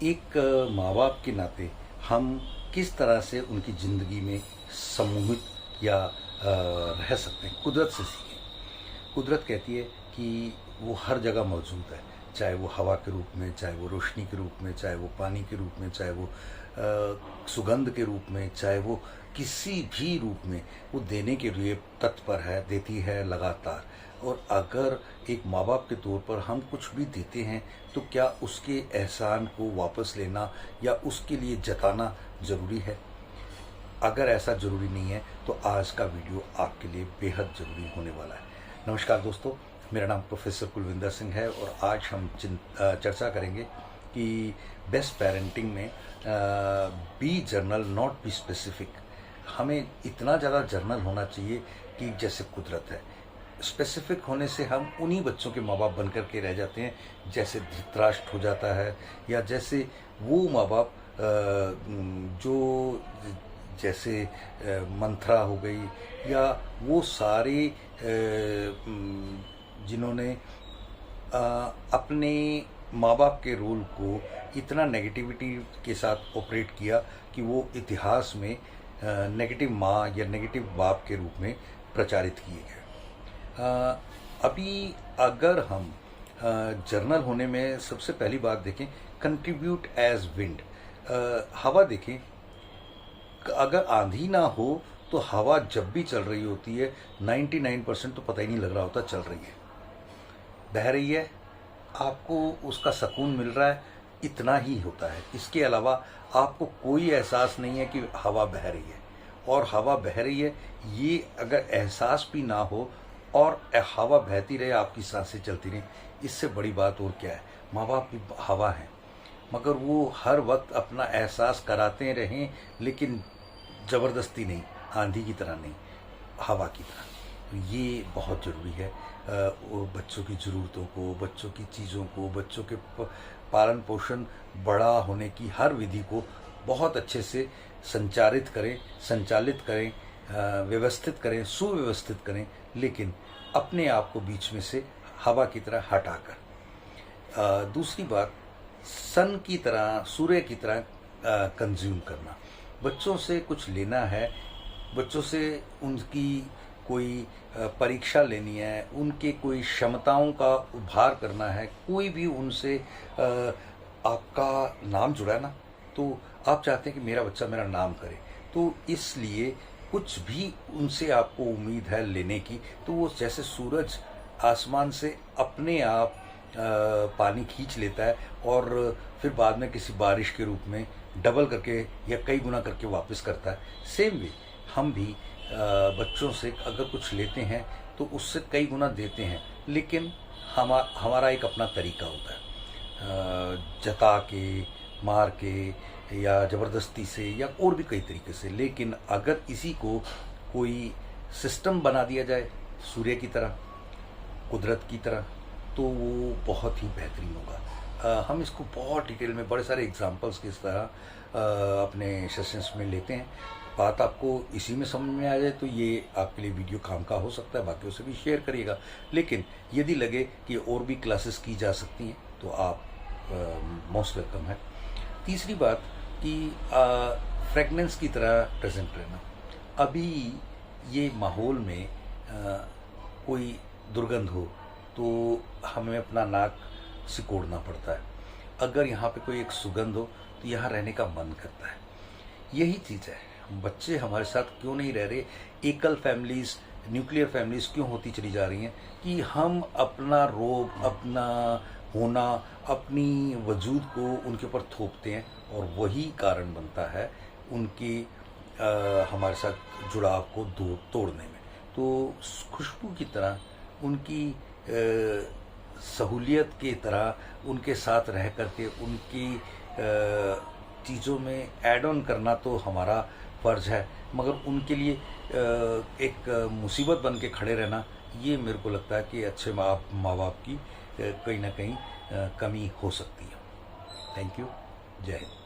एक माँ बाप के नाते हम किस तरह से उनकी ज़िंदगी में सम्मोहित या रह सकते हैं, कुदरत से सीखें। कुदरत कहती है कि वो हर जगह मौजूद है, चाहे वो हवा के रूप में, चाहे वो रोशनी के रूप में, चाहे वो पानी के रूप में, चाहे वो सुगंध के रूप में, चाहे वो किसी भी रूप में, वो देने के लिए तत्पर है, देती है लगातार। और अगर एक माँ बाप के तौर पर हम कुछ भी देते हैं तो क्या उसके एहसान को वापस लेना या उसके लिए जताना ज़रूरी है? अगर ऐसा ज़रूरी नहीं है तो आज का वीडियो आपके लिए बेहद ज़रूरी होने वाला है। नमस्कार दोस्तों, मेरा नाम प्रोफेसर कुलविंदर सिंह है और आज हम चर्चा करेंगे कि बेस्ट पेरेंटिंग में be general not be specific. हमें इतना ज़्यादा जर्नल होना चाहिए कि जैसे कुदरत है। स्पेसिफिक होने से हम उन्हीं बच्चों के माँ बाप बन कर के रह जाते हैं जैसे धृतराष्ट्र हो जाता है, या जैसे वो माँ बाप जो जैसे मंथरा हो गई, या वो सारे जिन्होंने अपने माँ बाप के रोल को इतना नेगेटिविटी के साथ ऑपरेट किया कि वो इतिहास में नेगेटिव माँ या नेगेटिव बाप के रूप में प्रचारित किए गए। अभी अगर हम जर्नल होने में सबसे पहली बात देखें, कंट्रीब्यूट एज विंड। हवा देखें, अगर आंधी ना हो तो हवा जब भी चल रही होती है 99% तो पता ही नहीं लग रहा होता चल रही है, बह रही है, आपको उसका सुकून मिल रहा है, इतना ही होता है। इसके अलावा आपको कोई एहसास नहीं है कि हवा बह रही है। और हवा बह रही है ये अगर एहसास भी ना हो और हवा बहती रहे, आपकी सांसें चलती रहें, इससे बड़ी बात और क्या है। माँ बाप भी हवा हैं, मगर वो हर वक्त अपना एहसास कराते रहें, लेकिन ज़बरदस्ती नहीं, आंधी की तरह नहीं, हवा की तरह। तो ये बहुत ज़रूरी है। वो बच्चों की ज़रूरतों को, बच्चों की चीज़ों को, बच्चों के पालन पोषण, बड़ा होने की हर विधि को बहुत अच्छे से संचालित करें, व्यवस्थित करें, सुव्यवस्थित करें, लेकिन अपने आप को बीच में से हवा की तरह हटाकर। दूसरी बात, सन की तरह, सूर्य की तरह कंज्यूम करना। बच्चों से कुछ लेना है, बच्चों से उनकी कोई परीक्षा लेनी है, उनके कोई क्षमताओं का उभार करना है, कोई भी उनसे आपका नाम जुड़ा है ना, तो आप चाहते हैं कि मेरा बच्चा मेरा नाम करे, तो इसलिए कुछ भी उनसे आपको उम्मीद है लेने की, तो वो जैसे सूरज आसमान से अपने आप पानी खींच लेता है और फिर बाद में किसी बारिश के रूप में डबल करके या कई गुना करके वापस करता है, सेम वे हम भी बच्चों से अगर कुछ लेते हैं तो उससे कई गुना देते हैं, लेकिन हमारा एक अपना तरीका होता है, जता के, मार के, या ज़बरदस्ती से, या और भी कई तरीके से। लेकिन अगर इसी को कोई सिस्टम बना दिया जाए सूर्य की तरह, कुदरत की तरह, तो वो बहुत ही बेहतरीन होगा। हम इसको बहुत डिटेल में बड़े सारे एग्जांपल्स के इस तरह अपने सेशंस में लेते हैं। बात आपको इसी में समझ में आ जाए तो ये आपके लिए वीडियो काम का हो सकता है, बाकियों से भी शेयर करिएगा। लेकिन यदि लगे कि और भी क्लासेस की जा सकती हैं तो आप मोस्ट वेलकम है। तीसरी बात कि फ्रेगनेंस की तरह प्रेजेंट रहना। अभी ये माहौल में कोई दुर्गंध हो तो हमें अपना नाक सिकोड़ना पड़ता है, अगर यहाँ पे कोई एक सुगंध हो तो यहाँ रहने का मन करता है। यही चीज़ है, बच्चे हमारे साथ क्यों नहीं रह रहे, एकल फैमिलीज़, न्यूक्लियर फैमिलीज़ क्यों होती चली जा रही हैं, कि हम अपना रोब, अपना होना, अपनी वजूद को उनके ऊपर थोपते हैं, और वही कारण बनता है उनकी हमारे साथ जुड़ाव को तोड़ने में। तो खुशबू की तरह, उनकी सहूलियत की तरह उनके साथ रह करके उनकी चीज़ों में ऐड ऑन करना तो हमारा फ़र्ज़ है, मगर उनके लिए एक मुसीबत बन के खड़े रहना, ये मेरे को लगता है कि अच्छे माँ बाप की कहीं ना कहीं कमी हो सकती है। थैंक यू, जय हिंद।